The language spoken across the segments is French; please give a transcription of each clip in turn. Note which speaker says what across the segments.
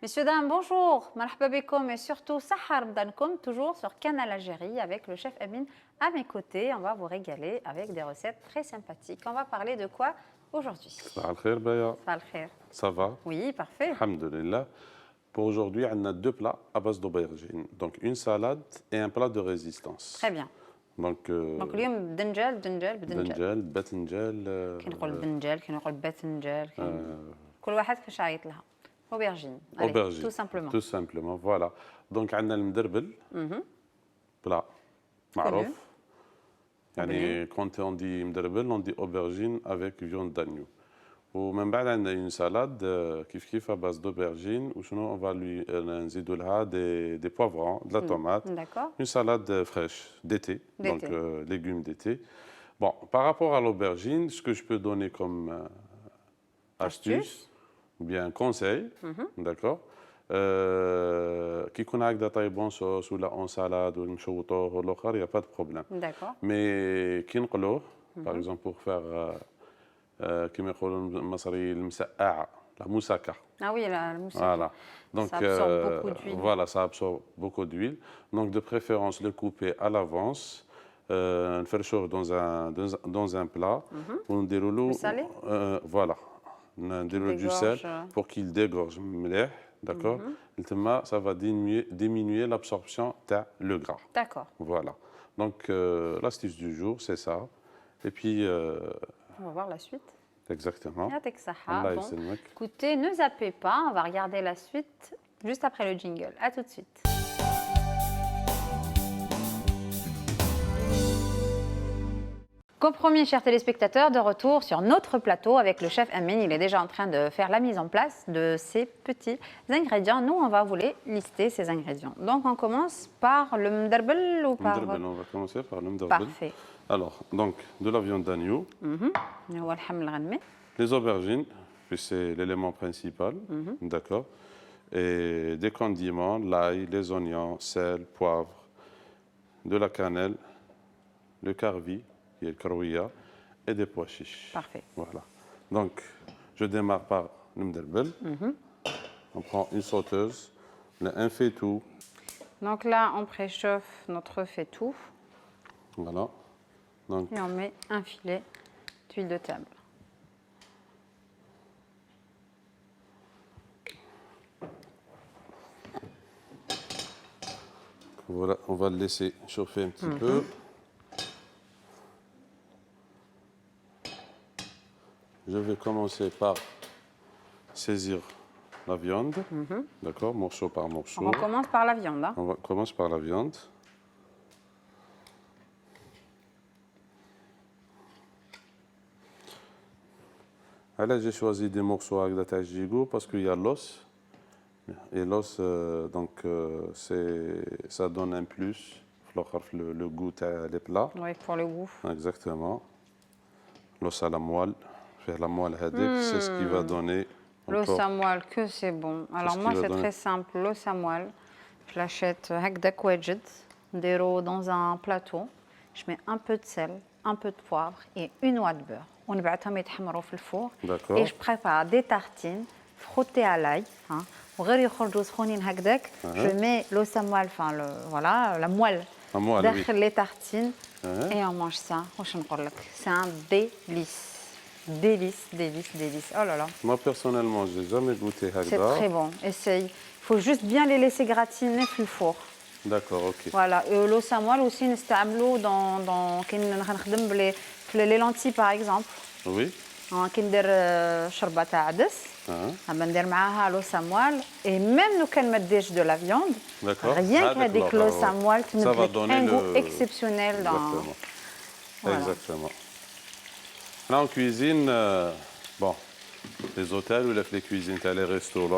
Speaker 1: Messieurs, dames, bonjour. Marhaba bikoum et surtout Sahar Mdankoum, toujours sur Canal Algérie avec le chef Amin à mes côtés. On va vous régaler avec des recettes très sympathiques. On va parler de quoi aujourd'hui?
Speaker 2: Sabah al-khair, Baya.
Speaker 1: Sabah al-khair.
Speaker 2: Ça va?
Speaker 1: Oui, parfait.
Speaker 2: Alhamdulillah. Pour aujourd'hui, on a deux plats à base d'aubergine. Donc une salade et un plat de résistance.
Speaker 1: Très bien.
Speaker 2: Donc,
Speaker 1: اليوم بدنجال بدنجال بدنجال.
Speaker 2: دنجال باذنجال
Speaker 1: كي نقول بدنجال كي نقول باذنجال كل واحد كيفاش عيط لها. Aubergine. Allez,
Speaker 2: aubergine.
Speaker 1: tout simplement.
Speaker 2: Tout simplement, voilà. Donc on a المدربل. Plat معروف. يعني quand on dit مدربل, on dit aubergine avec viande d'agneau. ومن بعد عندنا une salade كيف à base d'aubergine وشنو on va lui نزيدوا لها des poivrons, de la tomate.
Speaker 1: D'accord.
Speaker 2: Une salade fraîche d'été, donc
Speaker 1: D'été.
Speaker 2: légumes d'été. Bon, par rapport à l'aubergine, ce que je peux donner comme astuce ou bien conseil, d'accord, qui connaît avec des bonnes sauces ou la en salade ou une choutour ou l'autre, il n'y a pas de problème.
Speaker 1: D'accord.
Speaker 2: Mais qui نقلوه, par exemple pour faire كما يقولوا المصري المسقعة, la moussaka.
Speaker 1: Ah oui, la mousse.
Speaker 2: Voilà. Donc,
Speaker 1: Ça absorbe beaucoup d'huile.
Speaker 2: Voilà, ça absorbe beaucoup d'huile. Donc, de préférence, le couper à l'avance, faire dans un plat. On déroule.
Speaker 1: Le salé?
Speaker 2: Voilà. On déroule du sel
Speaker 1: Dégorge.
Speaker 2: pour qu'il dégorge. D'accord. Ça va diminuer l'absorption le gras.
Speaker 1: D'accord.
Speaker 2: Voilà. Donc, l'astuce du jour, c'est ça. Et puis,
Speaker 1: On va voir la suite.
Speaker 2: exactement.
Speaker 1: Yatek Saha.
Speaker 2: Allah
Speaker 1: Bon.
Speaker 2: yasselmek.
Speaker 1: Écoutez, ne zappez pas, on va regarder la suite juste après le jingle. A tout de suite. Compromis, chers téléspectateurs, de retour sur notre plateau avec le chef Amin. Il est déjà en train de faire la mise en place de ces petits ingrédients. Nous, on va vous les lister, ces ingrédients. Donc, on commence par le mdarbel ou par...
Speaker 2: Mdarbel, on va commencer par le mdarbel.
Speaker 1: Parfait.
Speaker 2: Alors, donc, de la viande d'agneau,
Speaker 1: هو الحم الغنمي.
Speaker 2: les aubergines, puis c'est l'élément principal, d'accord, et des condiments, l'ail, les oignons, sel, poivre, de la cannelle, le carvi, qui est le karouia, et des pois chiches.
Speaker 1: Parfait.
Speaker 2: Voilà. Donc, je démarre par le mdarbel. On prend une sauteuse, un faitout,
Speaker 1: Donc là, on préchauffe notre faitout
Speaker 2: voilà. Donc,
Speaker 1: et on met un filet d'huile de table.
Speaker 2: voilà, on va le laisser chauffer un petit peu. Je vais commencer par saisir la viande, d'accord, morceau par morceau.
Speaker 1: On commence par la viande. Hein.
Speaker 2: On commence par la viande. Là, j'ai choisi des morceaux avec la gigot parce qu'il y a l'os. Et l'os, ça donne un plus, le goût des plats.
Speaker 1: Oui, pour le goût.
Speaker 2: Exactement. L'os à la moelle. Faire la moelle hadik, c'est ce qui va donner.
Speaker 1: L'os à moelle, que c'est bon. Alors moi, c'est très simple. L'os à moelle, je l'achète hakdak wajid, dans un plateau. Je mets un peu de sel, un peu de poivre et une noix de beurre. On va يتحمروا في الفور.
Speaker 2: D'accord.
Speaker 1: Et je prépare des tartines frottées à l'ail. Hein. وغير يخرجوا سخونين هكذاك. Je mets l'os à moelle, enfin voilà, la moelle.
Speaker 2: La moelle,
Speaker 1: Derrière
Speaker 2: oui.
Speaker 1: les tartines et on mange ça. C'est un délice. Délice, délice, délice. Oh là là.
Speaker 2: Moi, personnellement, je n'ai jamais goûté
Speaker 1: C'est
Speaker 2: Hagda.
Speaker 1: très bon. Essaye. Il faut juste bien les laisser gratiner dans le four.
Speaker 2: D'accord, ok.
Speaker 1: Voilà. Et l'os à moelle aussi, نستعملوه dans كنخدم les lentilles par exemple.
Speaker 2: Oui.
Speaker 1: كي ندير شربة تاع عدس. ندير معاها l'os à moelle. Et même nous كان ما ديرش de la viande.
Speaker 2: D'accord.
Speaker 1: Rien qu'avec l'os à moelle, tu
Speaker 2: Ça va
Speaker 1: mets
Speaker 2: donner
Speaker 1: un goût exceptionnel dans.
Speaker 2: Exactement.
Speaker 1: Voilà.
Speaker 2: Exactement. Là, en cuisine, bon, les hôtels ou les cuisines, les restos,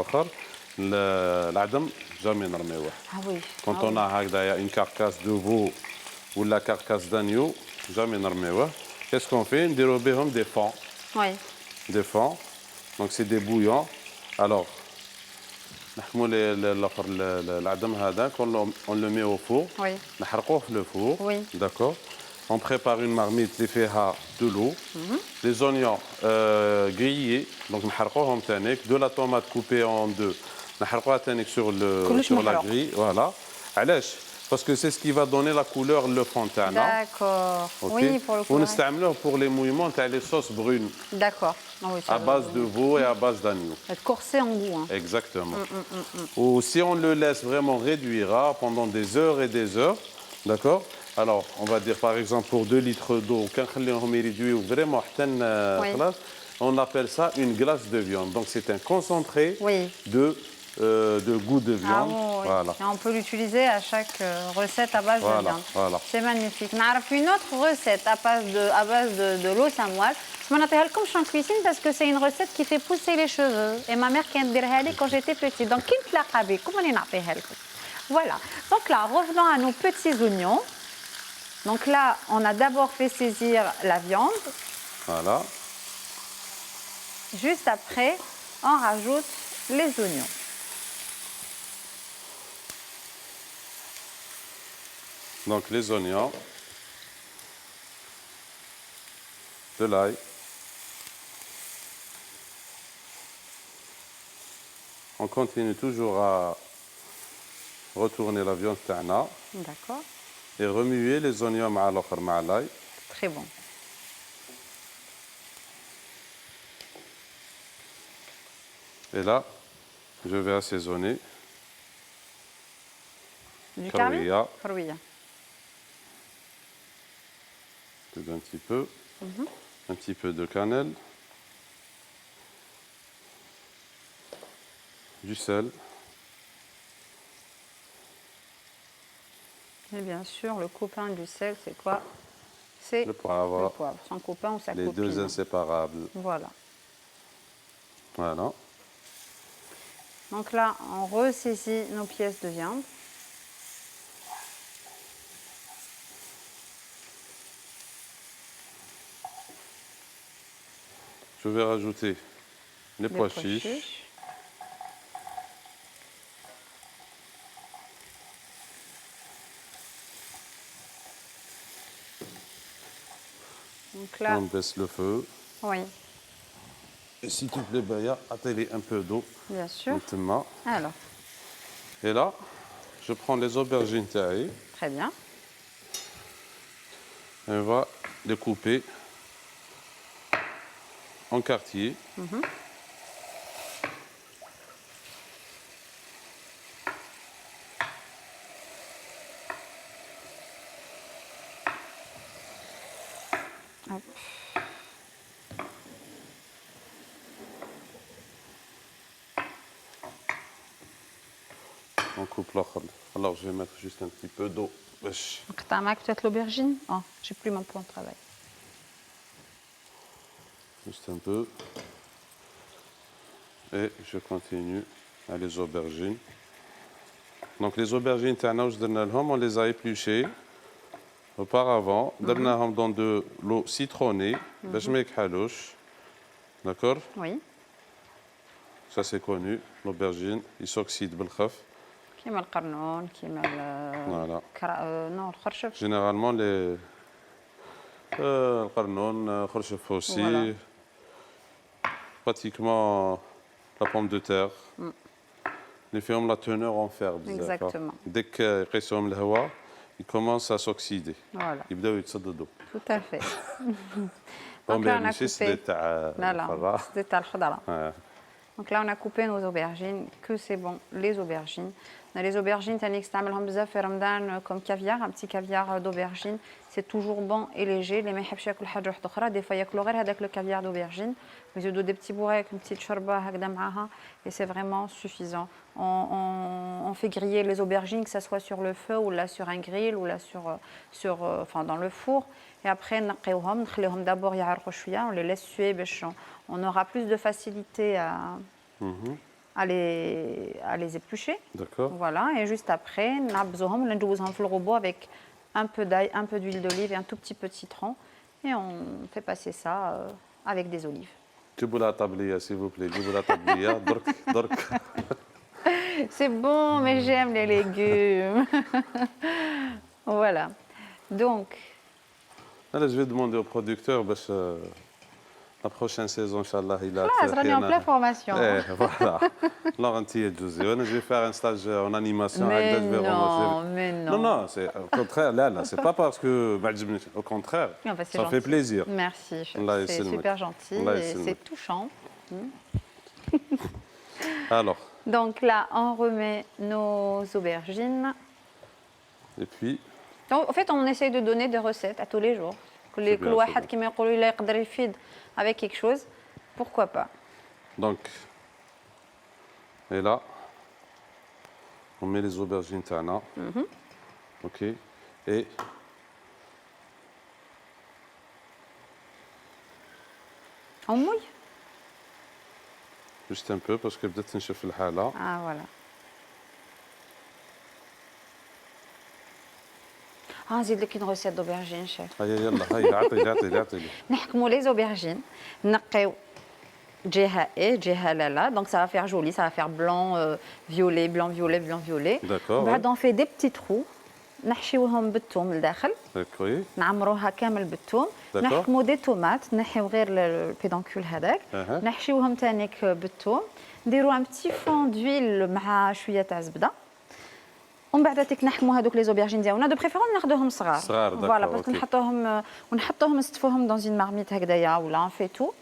Speaker 2: l'adam, jamais نرميوه.
Speaker 1: Ah oui.
Speaker 2: Quand on a une carcasse de veau ou la carcasse d'agneau, jamais نرميوه. Qu'est-ce qu'on fait? On dérobe des fonds.
Speaker 1: Oui.
Speaker 2: Des fonds. Donc, c'est des bouillons. Alors, l'adam هذاك, on le met au four.
Speaker 1: Oui.
Speaker 2: نحرقوه في le four.
Speaker 1: Oui.
Speaker 2: D'accord. On prépare une marmite اللي فيها de l'eau, les oignons grillés, donc نحرقوهم تانيك, de la tomate coupée en deux, نحرقوها تاني
Speaker 1: كلش
Speaker 2: sur la
Speaker 1: محروق.
Speaker 2: grille, voilà. علاش؟ parce que c'est ce qui va donner la couleur le fond تاعنا.
Speaker 1: D'accord.
Speaker 2: OK.
Speaker 1: Oui, pour le coup.
Speaker 2: ونستعملوه pour les mouillements تاع les sauces brunes
Speaker 1: D'accord. Ah oui, ça
Speaker 2: à base de veau et à base d'agneau.
Speaker 1: va être corsé en goût. Hein.
Speaker 2: Exactement. Ou si on le laisse vraiment réduire pendant des heures et des heures, d'accord? Alors, on va dire par exemple pour 2 litres d'eau, كنخليهم يريدويو vraiment حتى
Speaker 1: Oui.
Speaker 2: خلاص, on appelle ça une glace de viande. Donc c'est un concentré
Speaker 1: Oui.
Speaker 2: de goût de
Speaker 1: Ah
Speaker 2: viande.
Speaker 1: oui.
Speaker 2: Voilà.
Speaker 1: Et on peut l'utiliser à chaque recette à base de
Speaker 2: Voilà,
Speaker 1: viande.
Speaker 2: voilà.
Speaker 1: C'est magnifique. On a une autre recette à base de l'eau samoile. Je m'en appelle comme je suis en cuisine parce que c'est une recette qui fait pousser les cheveux. Et ma mère qui a dit quand j'étais petite. Donc, qui te l'a rabé? Comment on a fait? Voilà. Donc là, revenons à nos petits oignons. Donc là, on a d'abord fait saisir la viande.
Speaker 2: Voilà.
Speaker 1: Juste après, on rajoute les oignons.
Speaker 2: Donc les oignons, de l'ail, on continue toujours à retourner la viande تاعنا
Speaker 1: D'accord.
Speaker 2: et remuer les oignons مع الآخر مع l'ail.
Speaker 1: Très bon.
Speaker 2: Et là, je vais assaisonner.
Speaker 1: Du
Speaker 2: Karouia.
Speaker 1: Karouia.
Speaker 2: Un petit peu. Un petit peu de cannelle. Du sel.
Speaker 1: Et bien sûr, le copain du sel, c'est quoi? C'est
Speaker 2: Le poivre.
Speaker 1: le poivre. Son copain ou sa
Speaker 2: Les
Speaker 1: copine.
Speaker 2: deux inséparables.
Speaker 1: Voilà.
Speaker 2: Voilà.
Speaker 1: Donc là, on ressaisit nos pièces de viande.
Speaker 2: Je vais rajouter les pois chiches.
Speaker 1: Donc là,
Speaker 2: on baisse le feu.
Speaker 1: Oui.
Speaker 2: Et s'il te plaît, Baya, attelle un peu d'eau.
Speaker 1: Bien sûr.
Speaker 2: Maintenant.
Speaker 1: Alors.
Speaker 2: Et là, je prends les aubergines taillées.
Speaker 1: Très bien.
Speaker 2: Et on va les couper en quartiers.
Speaker 1: Hop.
Speaker 2: On coupe l'autre. Alors, je vais mettre juste un petit peu d'eau. Wesh.
Speaker 1: T'as peut-être l'aubergine? Oh, j'ai plus mon plan de travail.
Speaker 2: Juste un peu. Et je continue à les aubergines. Donc les aubergines, on les a épluchées auparavant. درناهم dans de l'eau citronnée. باش ما يكحلوش. D'accord?
Speaker 1: Oui.
Speaker 2: Ça c'est connu. L'aubergine, il s'oxyde بالخف.
Speaker 1: كيما القرنون كيما
Speaker 2: Voilà.
Speaker 1: non الخرشف.
Speaker 2: Généralement les القرنون, خرشف aussi.
Speaker 1: Voilà.
Speaker 2: Pratiquement la pomme de terre. Les فيهم la teneur en fer.
Speaker 1: Exactement.
Speaker 2: Dès qu'ils الهواء, ils commencent à s'oxyder.
Speaker 1: Voilà.
Speaker 2: يبداو يتصددوا.
Speaker 1: Tout à fait.
Speaker 2: Donc
Speaker 1: là, on a coupé.
Speaker 2: Là,
Speaker 1: c'était à l'khadra. Donc là, on a coupé nos aubergines. Que c'est bon, les aubergines. On a les aubergines, comme caviar, un petit caviar d'aubergine. C'est toujours bon et léger. Les mecs des fois, il y a avec le caviar d'aubergine. Ils ont des petits bourrées avec une petite chorba et c'est vraiment suffisant. On fait griller les aubergines, que ce soit sur le feu ou là sur un grill ou là enfin, dans le four. Et après, d'abord, on les laisse suer. On aura plus de facilité à les éplucher.
Speaker 2: D'accord.
Speaker 1: Voilà, et juste après, on le robot avec un peu d'ail, un peu d'huile d'olive et un tout petit peu de citron. Et on fait passer ça avec des olives.
Speaker 2: جيبوا لها طابلية s'il vous plaît. جيبوا لها طابلية درك.
Speaker 1: C'est bon, mais j'aime les légumes. Voilà. Donc.
Speaker 2: Alors, je vais demander au producteur La prochaine saison, Inch'Allah, il a
Speaker 1: خلاص راني en pleine formation.
Speaker 2: Eh, voilà. Alors, je vais faire un stage en animation.
Speaker 1: Mais
Speaker 2: je vais
Speaker 1: non, mais
Speaker 2: Non,
Speaker 1: non.
Speaker 2: non, c'est au contraire, là, c'est pas parce que au contraire,
Speaker 1: Ah bah, c'est
Speaker 2: ça fait
Speaker 1: gentil.
Speaker 2: plaisir.
Speaker 1: Merci, chef.
Speaker 2: Allah
Speaker 1: C'est
Speaker 2: يسلمك.
Speaker 1: super gentil
Speaker 2: Allah
Speaker 1: et
Speaker 2: يسلمك.
Speaker 1: c'est touchant.
Speaker 2: Alors,
Speaker 1: Donc là, on remet nos aubergines.
Speaker 2: et puis,
Speaker 1: Donc, en fait, on essaye de donner des recettes à tous les jours. Que
Speaker 2: C'est
Speaker 1: les
Speaker 2: bien,
Speaker 1: كل
Speaker 2: c'est
Speaker 1: واحد
Speaker 2: bien.
Speaker 1: كيما يقولوا إلا يقدر يفيد avec quelque chose, pourquoi pas.
Speaker 2: donc, et là, on met les aubergines tana. Ok. Et
Speaker 1: On mouille.
Speaker 2: juste un peu parce que بدات نشوف الحالة.
Speaker 1: Ah voilà. Ah, نزيد لك une recette d'aubergine, chef.
Speaker 2: هيا يلا هيا عطيلي.
Speaker 1: نحكموا les aubergines, نقيو جهة إيه جهة لا. Donc ça va faire joli, ça va faire blanc, violet, blanc, violet, blanc, violet.
Speaker 2: D'accord,
Speaker 1: بعد on fait des petits trous. نحشيوهم بالثوم لداخل.
Speaker 2: اوكي.
Speaker 1: نعمروها كامل بالثوم.
Speaker 2: D'accord.
Speaker 1: نحكموا دي تومات نحيو غير البيدونكول هذاك.
Speaker 2: أها.
Speaker 1: نحشيوهم تانيك بالثوم. نديروا ان بتي فون دويل مع شويه تاع زبده. ومن بعد تيك نحكموا هذوك لي زوبيرجين ديالنا دو بريفيرون ناخذوهم صغار.
Speaker 2: صغار، داكور،
Speaker 1: فوالا باسكو
Speaker 2: أوكي.
Speaker 1: نحطوهم نستفوهم دون اون مارميت هكذايا ولا ان فيتو.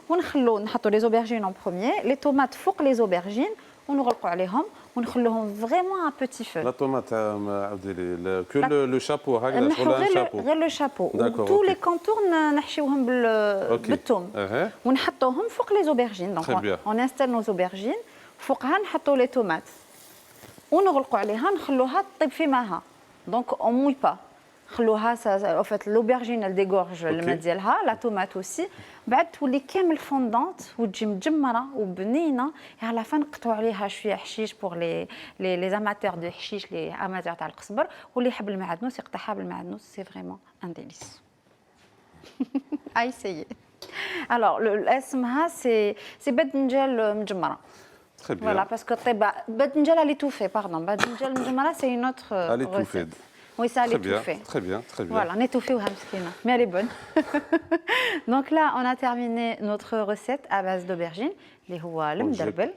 Speaker 1: ونخلو نحطوا لي زوبيرجين اون بروميير، لي طوماط فوق لي زوبيرجين ونغلقوا عليهم ونخلوهم فريمون ان بوتي فو.
Speaker 2: لا طوماط عاودي لي كو لو شابو هكذا
Speaker 1: نحو
Speaker 2: شغل
Speaker 1: غير
Speaker 2: شابو.
Speaker 1: غير لو شابو
Speaker 2: داكور،
Speaker 1: تو
Speaker 2: أوكي.
Speaker 1: لي كونتور نحشيوهم
Speaker 2: أوكي.
Speaker 1: بالثوم
Speaker 2: أها.
Speaker 1: ونحطوهم فوق لي زوبيرجين.
Speaker 2: Très bien.
Speaker 1: دونك اون انستال نو زوبيرجين فوقها نحطوا لي طوماط ونغلقوا عليها نخلوها تطيب في ماها. دونك اون موي با خلوها او فات لوبيرجين ديغورج الماء ديالها لا طوماط اوسي بعد تولي كامل فوندونت وتجي مجمره وبنينه. على فان نقطعوا عليها شويه حشيش بوغ لي اماتور دو حشيش لي اماتور تاع القزبر واللي يحب المعدنوس يقطعها بالمعدنوس. سي فريمون ان ديليس. à essayer. Alors اسمها سي بدنجال مجمره.
Speaker 2: Très bien.
Speaker 1: Voilà, parce que badinjal à l'étouffée, pardon. Badinjal mjamala, c'est une autre
Speaker 2: À l'étouffée.
Speaker 1: recette. Oui, c'est à
Speaker 2: Très bien,
Speaker 1: l'étouffée.
Speaker 2: très bien, très bien.
Speaker 1: Voilà, l'étouffée ou hamskina. Mais elle est bonne. Donc là, on a terminé notre recette à base d'aubergine. Les houwa le
Speaker 2: Donc,
Speaker 1: mdarbel.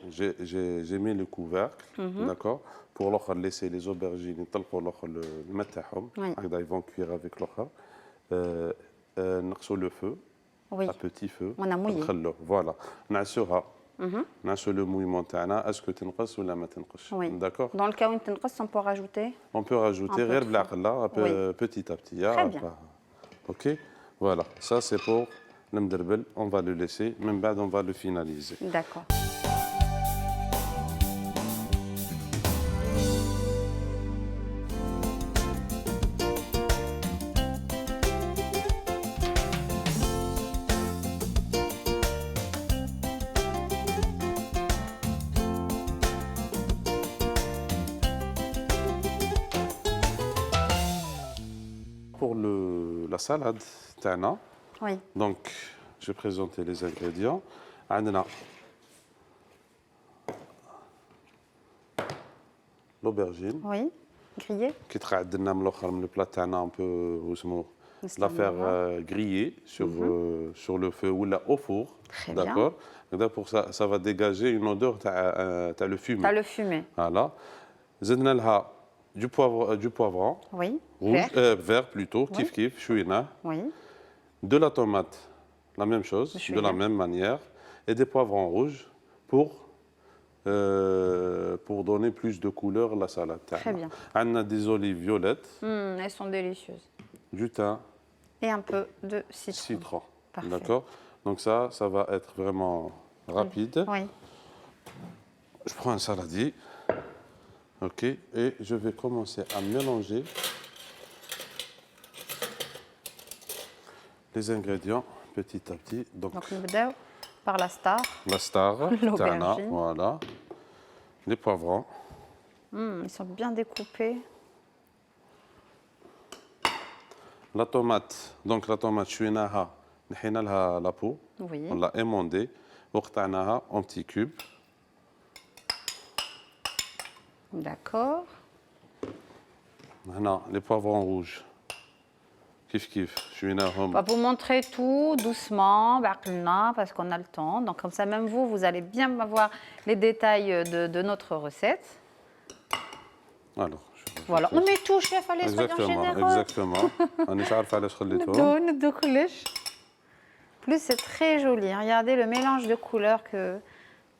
Speaker 2: j'ai mis le couvercle, d'accord, pour laisser les aubergines يطلقوا الماء تاعهم.
Speaker 1: Oui.
Speaker 2: هكذا ils vont cuire avec l'autre. نقصوا le feu.
Speaker 1: Oui.
Speaker 2: À petit feu.
Speaker 1: On a mouillé.
Speaker 2: نخلوه. Voilà. نعسوها. نعسو le mouillement تاعنا. Est-ce que تنقص ولا ما تنقصش?
Speaker 1: Oui.
Speaker 2: D'accord.
Speaker 1: Dans le cas où on on peut rajouter.
Speaker 2: On peut rajouter
Speaker 1: Un peu
Speaker 2: غير
Speaker 1: de
Speaker 2: بالعقل là,
Speaker 1: Oui.
Speaker 2: petit à petit.
Speaker 1: Très bien.
Speaker 2: Ok. Voilà. Ça c'est pour le mderbel. On va le laisser. Même بعد on va le finaliser.
Speaker 1: D'accord.
Speaker 2: Pour la salade تاعنا.
Speaker 1: Oui.
Speaker 2: Donc, je vais présenter les ingrédients. عندنا l'aubergine
Speaker 1: Oui. Grillé.
Speaker 2: qui تقعدنا من الاخر من البلا تاعنا un peu واسمو la
Speaker 1: نستعملوها.
Speaker 2: faire griller sur le feu ou là au four.
Speaker 1: Très bien.
Speaker 2: D'accord. Donc pour ça, ça va dégager une odeur تاع le fumé.
Speaker 1: T'as le fumé.
Speaker 2: Voilà. زدنا لها du poivron
Speaker 1: Oui.
Speaker 2: rouge,
Speaker 1: Vert.
Speaker 2: vert plutôt,
Speaker 1: Oui.
Speaker 2: kif kif, chouina.
Speaker 1: Oui.
Speaker 2: De la tomate, la même chose,
Speaker 1: Je
Speaker 2: de la
Speaker 1: suis
Speaker 2: même manière, et des poivrons rouges pour donner plus de couleur à la salade.
Speaker 1: Très bien.
Speaker 2: On a des olives violettes,
Speaker 1: Elles sont délicieuses.
Speaker 2: du thym,
Speaker 1: Et un peu de citron.
Speaker 2: citron.
Speaker 1: Parfait.
Speaker 2: D'accord. Donc ça va être vraiment rapide.
Speaker 1: Oui.
Speaker 2: Je prends un saladier, ok, et je vais commencer à mélanger les ingrédients petit à petit. Donc
Speaker 1: Donc نبداو par la star.
Speaker 2: la star,
Speaker 1: L'aubergine.
Speaker 2: tana, voilà, les poivrons,
Speaker 1: Ils sont bien découpés.
Speaker 2: la tomate. Donc la tomate, chouinaha, نحينا لها la peau,
Speaker 1: Oui.
Speaker 2: on l'a émondée, وقطعناها en petits cubes.
Speaker 1: D'accord.
Speaker 2: هنا les poivrons rouges كيف شويناهم.
Speaker 1: On va vous montrer tout doucement, بعقلنا, parce qu'on a le temps. Donc comme ça, même vous, vous allez bien voir les détails de notre recette.
Speaker 2: Alors,
Speaker 1: Voilà, on met tout, chef, allez, soyons généreux.
Speaker 2: Exactement. مانيش عارف علاش خليتهم.
Speaker 1: ندو كلش. Plus c'est très joli. Regardez le mélange de couleurs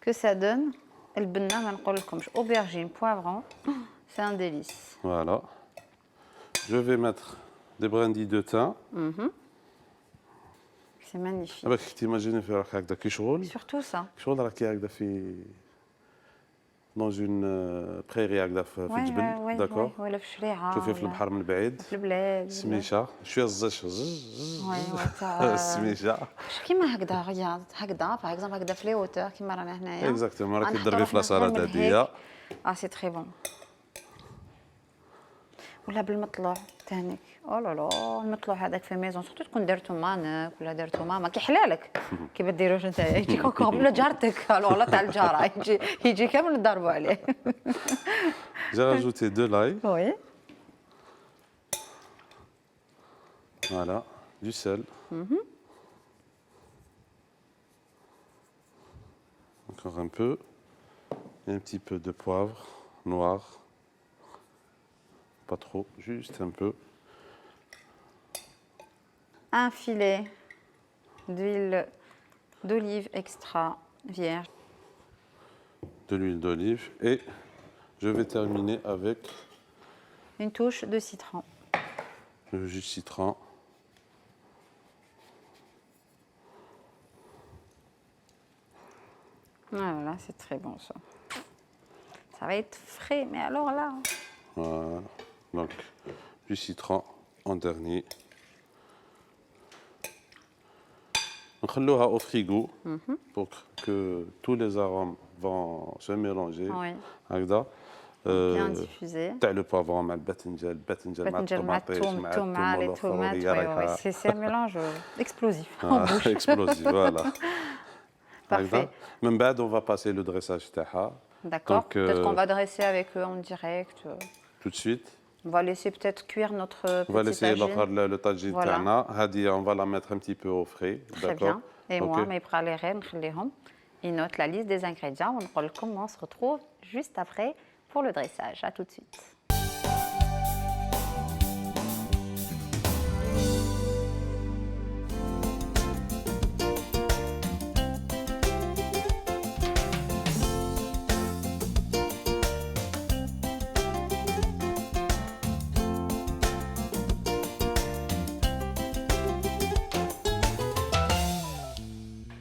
Speaker 1: que ça donne. البنة ما نقولكمش, aubergine, poivron, c'est un délice.
Speaker 2: Voilà. Je vais mettre des brindilles de thym.
Speaker 1: C'est magnifique.
Speaker 2: باك تيماجيني في روحك هكذا كي شغل.
Speaker 1: Surtout ça.
Speaker 2: شغل راكي هكذا في dans une prairie هكذا في الجبل. داكور.
Speaker 1: ولا في شريعة.
Speaker 2: تشوفي في البحر من بعيد.
Speaker 1: في البلاد.
Speaker 2: السميشه شويه الزش.
Speaker 1: تاع
Speaker 2: السميشه.
Speaker 1: كيما هكذا رياض هكذا باغ اكزومبل هكذا في لي هوتور كيما رانا هنايا.
Speaker 2: اكزاكتومون راكي تضربي في لاصالات هاديه.
Speaker 1: سي تري بون. ولا بالمطلوع تانيك. او لا لا المطلوع هذاك في ميزون سورتو تكون درتو مانك ولا درتو ماما كيحلالك. كي ما ديروش نتايا يجيك هكا ولا جارتك الو تاع الجاره يجي كامل نضربوا عليه.
Speaker 2: J'ai rajouté de l'ail.
Speaker 1: Oui.
Speaker 2: Voilà, du sel. Encore un peu. Et un petit peu de poivre noir. Pas trop, juste un peu.
Speaker 1: Un filet d'huile d'olive extra vierge.
Speaker 2: De l'huile d'olive. Et je vais terminer avec
Speaker 1: Une touche de citron.
Speaker 2: le jus de citron.
Speaker 1: Voilà, c'est très bon ça. Ça va être frais, mais alors là.
Speaker 2: Voilà. Donc, du citron en dernier. نخلوها au frigo pour que tous les arômes vont se mélanger.
Speaker 1: Oui.
Speaker 2: هكذا.
Speaker 1: Bien diffusé.
Speaker 2: تاع لو بافون مع الباذنجان مع الطوماطيش مع الثوم
Speaker 1: مع les
Speaker 2: والآخر
Speaker 1: tomates.
Speaker 2: وهي
Speaker 1: Oui,
Speaker 2: رايحة.
Speaker 1: c'est un mélange explosif en bouche.
Speaker 2: explosif, voilà.
Speaker 1: Parfait.
Speaker 2: هكذا. من بعد on va passer le dressage تاعها.
Speaker 1: D'accord.
Speaker 2: Donc,
Speaker 1: Peut-être qu'on va dresser avec eux en direct.
Speaker 2: Tout de suite.
Speaker 1: On va laisser peut-être cuire notre
Speaker 2: On va
Speaker 1: petite
Speaker 2: laisser
Speaker 1: tagine.
Speaker 2: le tagine
Speaker 1: Voilà.
Speaker 2: تاعنا. هذه on va la mettre un petit peu au frais.
Speaker 1: Très
Speaker 2: D'accord.
Speaker 1: bien. Et moi, mes pralérés, ils notent la liste des ingrédients. On se retrouve juste après pour le dressage. À tout de suite.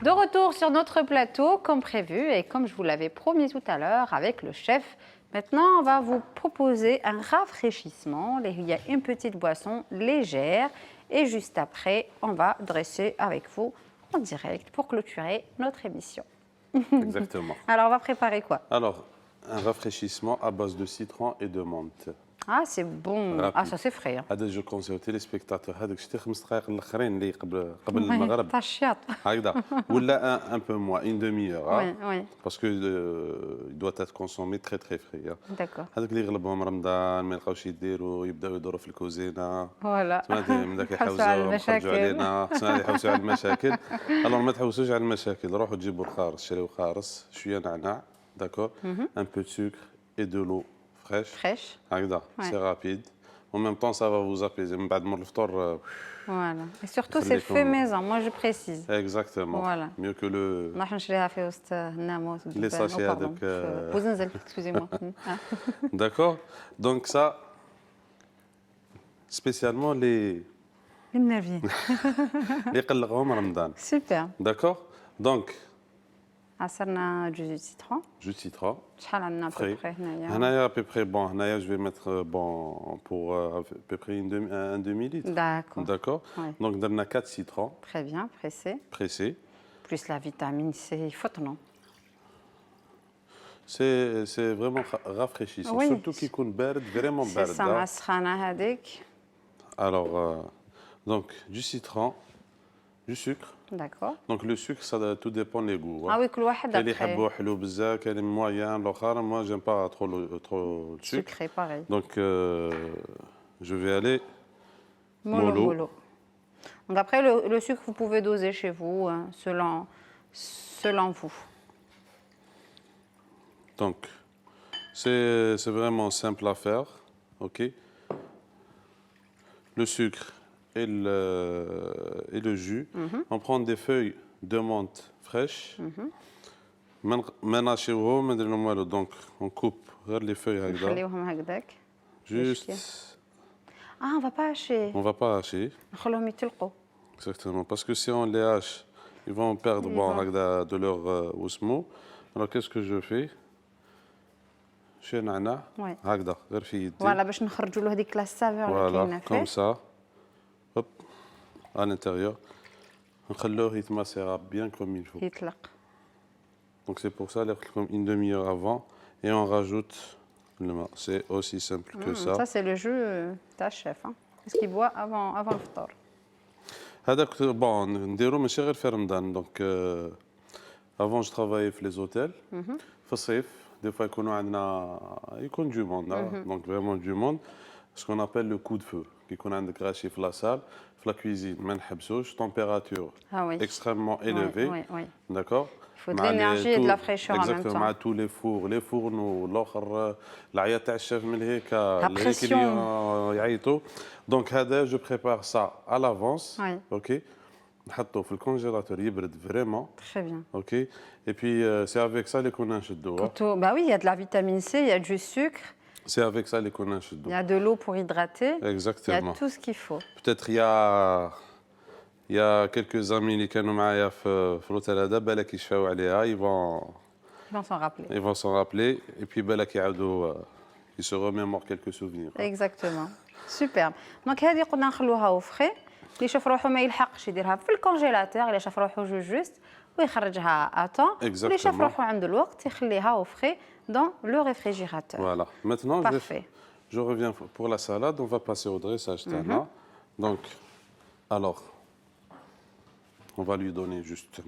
Speaker 1: De retour sur notre plateau, comme prévu et comme je vous l'avais promis tout à l'heure avec le chef. Maintenant, on va vous proposer un rafraîchissement. Il y a une petite boisson légère. Et juste après, on va dresser avec vous en direct pour clôturer notre émission.
Speaker 2: Exactement.
Speaker 1: Alors, on va préparer quoi?
Speaker 2: Alors, un rafraîchissement à base de citron et de menthe.
Speaker 1: Ah, c'est bon.
Speaker 2: Rapide.
Speaker 1: Ah, ça c'est frais. Hein.
Speaker 2: هذا جو كونسيو تيليسبيكتاتور هذوك شتي 5 دقائق الاخرين اللي قبل المغرب
Speaker 1: T'as chiate.
Speaker 2: هكذا ولا un peu moins une demi-heure
Speaker 1: Oui, oui.
Speaker 2: parce que il doit être consommé très très frais.
Speaker 1: D'accord.
Speaker 2: هذوك اللي يغلبهم رمضان ما يلقاوش يديروا يبداو يدوروا في الكوزينه.
Speaker 1: Voilà.
Speaker 2: سمعتي من ذاك
Speaker 1: يحوسوا على
Speaker 2: يحوسوا يخرجوا
Speaker 1: المشاكل.
Speaker 2: علينا سمعتي يحوسوا على المشاكل. الوغ ما تحوسوش على المشاكل روحوا تجيبوا الخارص شريوا خارص شويه نعناع داكور un peu de sucre et de l'eau fraîche.
Speaker 1: Fraîche.
Speaker 2: هكذا
Speaker 1: Ouais.
Speaker 2: c'est rapide. En même temps, ça va vous apaiser. من بعد مر الفطور.
Speaker 1: Voilà. Et surtout, c'est fait maison, moi je précise.
Speaker 2: Exactement.
Speaker 1: Voilà.
Speaker 2: Mieux que le.
Speaker 1: نروح نشريها في وسط الناموس.
Speaker 2: Les sachets هذوك.
Speaker 1: بوزنزل, excusez-moi.
Speaker 2: D'accord. Donc ça, spécialement les
Speaker 1: المنرفين.
Speaker 2: اللي قلقهم رمضان.
Speaker 1: Super.
Speaker 2: D'accord. Donc,
Speaker 1: عصرنا جوز سيترون.
Speaker 2: jus de citron.
Speaker 1: شحال عندنا
Speaker 2: Frais.
Speaker 1: بوبخي هنايا؟
Speaker 2: هنايا à peu près bon. هنايا je vais mettre bon pour à peu près un demi-litre.
Speaker 1: D'accord.
Speaker 2: D'accord.
Speaker 1: Ouais.
Speaker 2: Donc درنا 4 citrons
Speaker 1: Très bien, pressé.
Speaker 2: pressés.
Speaker 1: Plus la vitamine C, il faut non?
Speaker 2: C'est vraiment rafraîchissant.
Speaker 1: Oui.
Speaker 2: Surtout qu'il يكون بارد vraiment
Speaker 1: C'est
Speaker 2: بارد.
Speaker 1: ça مع السخانة هذيك.
Speaker 2: Alors, donc, du citron, du sucre.
Speaker 1: D'accord.
Speaker 2: Donc, le sucre, ça tout dépend des goûts.
Speaker 1: Ah oui, كل واحد
Speaker 2: كاين اللي
Speaker 1: après.
Speaker 2: يحبوا حلو بزاف كاين اللي moyen الاخر moi j'aime pas trop le sucre.
Speaker 1: Sucré, pareil.
Speaker 2: Donc je vais aller
Speaker 1: Mollo,
Speaker 2: mollo.
Speaker 1: mollo. Donc après, le sucre, vous pouvez doser chez vous, selon vous.
Speaker 2: Donc, c'est vraiment simple à faire, ok? Le sucre et le jus. On prend des feuilles de menthe fraîches. Donc, on coupe les feuilles
Speaker 1: نخليوهم هكذاك.
Speaker 2: juste.
Speaker 1: On va pas hacher.
Speaker 2: On va pas hacher.
Speaker 1: نخلوهم يتلقوا.
Speaker 2: Exactement. Parce que si on les hache, ils vont perdre de leur osmo. Alors, qu'est-ce que je fais?
Speaker 1: Oui.
Speaker 2: Voilà,
Speaker 1: Voilà, باش نخرجوا له هذيك لا سافور اللي كاينه فيه.
Speaker 2: comme ça. Hop, à l'intérieur. نخلوه يتماسيرا bien comme il faut.
Speaker 1: يطلق.
Speaker 2: Donc c'est pour ça, comme une demi-heure avant, et on rajoute le main. C'est aussi simple que ça.
Speaker 1: Ça c'est le jeu تاع chef. Qu'est-ce qu'il boit avant le فطور.
Speaker 2: هذاك bon نديرو ماشي غير في رمضان. Donc avant je travaillais في les hôtels. في الصيف des fois يكون du monde. Donc vraiment du monde. Ce qu'on appelle le coup de feu. يكون عندك غاشي في la salle, في la cuisine, ما نحبسوش, température extrêmement élevée. D'accord.
Speaker 1: Il faut de l'énergie et de la fraîcheur en même temps.
Speaker 2: Exactement, tous les fourneaux, l'autre, العيا تاع الشيف من هيك, les clients يعيطوا. Donc هذا je prépare ça à l'avance, OK. نحطه في الكونجيلاتور يبرد vraiment.
Speaker 1: Très bien.
Speaker 2: OK. Et puis c'est avec ça اللي كنا نشدوه.
Speaker 1: Bah oui, il y a de la vitamine C, il y a du sucre.
Speaker 2: C'est avec ça اللي كنا نشدوه.
Speaker 1: Il y a de l'eau pour hydrater.
Speaker 2: Exactement.
Speaker 1: Il y a tout ce qu'il faut.
Speaker 2: Peut-être il y a quelques amis اللي كانوا معايا في الهوتيل هذا بالك يشفاو عليها. Ils
Speaker 1: vont s'en rappeler.
Speaker 2: Ils vont s'en rappeler et puis بالك يعاودوا ils se remémorent quelques souvenirs.
Speaker 1: Exactement. Superbe. Donc هذه قلنا نخلوها au frais. اللي يشوف روحه ما يلحقش يديرها في الكونجيلاتور، اللي شاف روحه جوست ويخرجها à temps. واللي شاف روحه عنده الوقت يخليها au frais dans le réfrigérateur.
Speaker 2: Voilà. Maintenant je reviens pour la salade. On va passer au dressage. Donc alors on va lui donner juste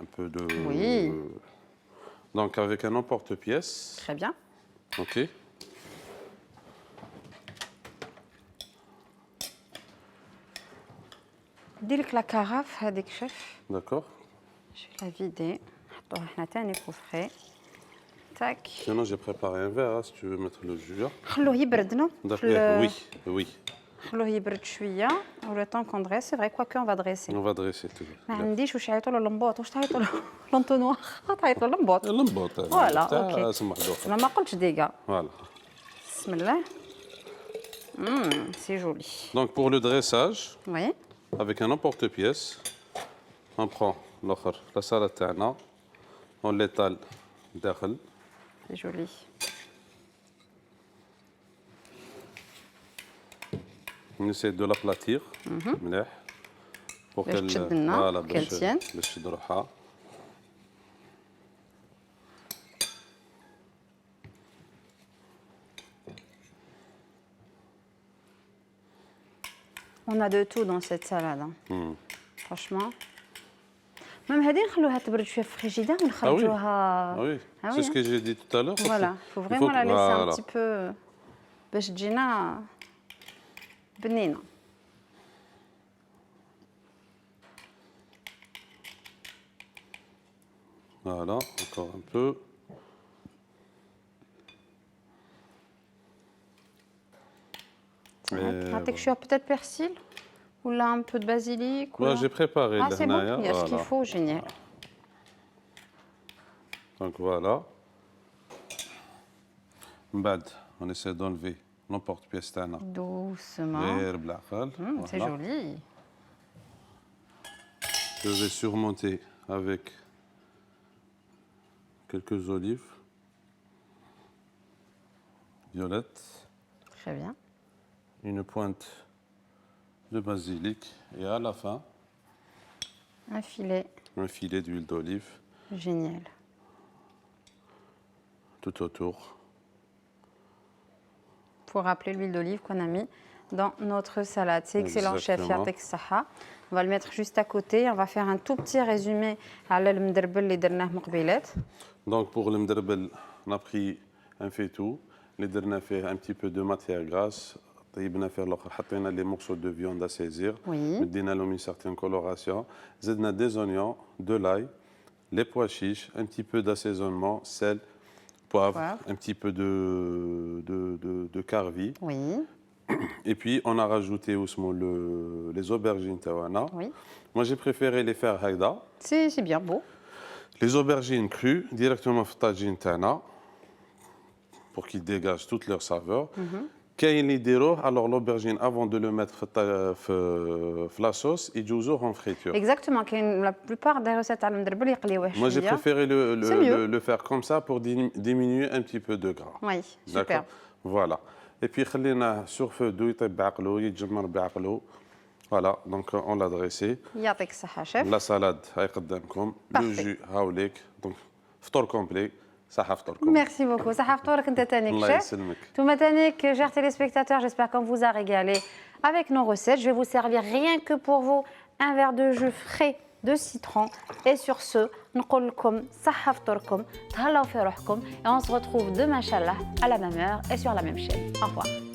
Speaker 2: un peu de.
Speaker 1: Oui.
Speaker 2: Donc avec un emporte-pièce.
Speaker 1: Très bien.
Speaker 2: OK.
Speaker 1: ديرك لا كاراف هذيك شيف.
Speaker 2: D'accord.
Speaker 1: Je vais la vider. نحطوها حنا تاني au frais. Tac.
Speaker 2: Sinon j'ai préparé un verre si tu veux mettre le jus.
Speaker 1: خلوه يبرد.
Speaker 2: Oui, oui.
Speaker 1: خلوه يبرد شويه و le temps qu'on dresse. C'est vrai, quoique on va dresser.
Speaker 2: On va dresser tout.
Speaker 1: ما عنديش واش يعيطوا له المبوط، واش تعيطوا له لونطونوار، تعيطوا له المبوط.
Speaker 2: المبوط.
Speaker 1: فوالا اوكي. انا ما قلتش ديكا.
Speaker 2: Voilà.
Speaker 1: بسم الله. C'est joli.
Speaker 2: Donc pour le dressage,
Speaker 1: Oui.
Speaker 2: avec un emporte-pièce, on prend la salade تاعنا, on l'étale داخل.
Speaker 1: C'est joli.
Speaker 2: On essaie de l'aplatir مليح pour qu'elle
Speaker 1: tienne.
Speaker 2: باش تشد روحها.
Speaker 1: On a de tout dans cette salade. Franchement. Même هذه نخلوها تبرد شويه في الفريجيدير ونخرجوها.
Speaker 2: Ah oui. C'est ce que j'ai dit tout à l'heure.
Speaker 1: Voilà, il faut vraiment la laisser un petit peu باش تجينا بنينه.
Speaker 2: Voilà, encore un peu.
Speaker 1: نعطيك شويه peut-être persil ou là un peu de basilic.
Speaker 2: J'ai préparé le
Speaker 1: c'est bon, il y a ce qu'il faut, génial.
Speaker 2: Donc voilà. بعد on essaie d'enlever l'emporte-pièce تاعنا.
Speaker 1: Doucement.
Speaker 2: غير بالعقل.
Speaker 1: C'est joli.
Speaker 2: Je vais surmonter avec quelques olives violettes.
Speaker 1: Très bien.
Speaker 2: Une pointe de basilic et à la fin un filet d'huile d'olive.
Speaker 1: Génial.
Speaker 2: Tout autour.
Speaker 1: Pour rappeler l'huile d'olive qu'on a mis dans notre salade. C'est excellent, chef. Yatek Saha. On va le mettre juste à côté. On va faire un tout petit résumé à l'mdrbel اللي درناه مقبيلات.
Speaker 2: Donc pour le mdrbel, on a pris un faitout, les درنا فيه un petit peu de matière grasse, طيبنا فيه الاخر حطينا لي مورسو دو فيوند ا سيزير
Speaker 1: Oui.
Speaker 2: مدينا لهم une certaine coloration زدنا دي زونيون دو لاي les pois chiches un petit peu d'assaisonnement sel poivre un petit peu de carvi
Speaker 1: Oui.
Speaker 2: et puis on a rajouté aussi les aubergines tawana.
Speaker 1: Oui.
Speaker 2: Moi j'ai préféré les faire haïda.
Speaker 1: C'est bien beau.
Speaker 2: Les aubergines crues directement في الطاجين تاعنا pour qu'ils dégagent toute leur saveur. كاين اللي يديروه alors l'aubergine avant de le mettre في la sauce يجوزوه en friture.
Speaker 1: Exactement. La plupart des recettes à l'mdrbel يقليوه
Speaker 2: Moi j'ai
Speaker 1: شوية.
Speaker 2: préféré le faire comme ça pour diminuer un petit peu de gras.
Speaker 1: Oui, super.
Speaker 2: D'accord. Voilà. Et puis خليناه sur feu doux يطيب بعقله يتجمر بعقله. Voilà, donc on l'a dressé.
Speaker 1: يعطيك الصحة شيف.
Speaker 2: La salade هاي قدامكم. Le
Speaker 1: Parfait.
Speaker 2: jus هاوليك. Donc فطور complet. صحة فطوركم.
Speaker 1: Merci beaucoup. Ça a fait que tu
Speaker 2: الله يسلمك.
Speaker 1: Tout Tanik, chers téléspectateurs, j'espère qu'on vous a régalé avec nos recettes. Je vais vous servir rien que pour vous un verre de jus frais de citron. Et sur ce, نقول لكم صحة فطوركم, تهلاو في روحكم, et on se retrouve demain, Inch'Allah, à la même heure et sur la même chaîne. Au revoir.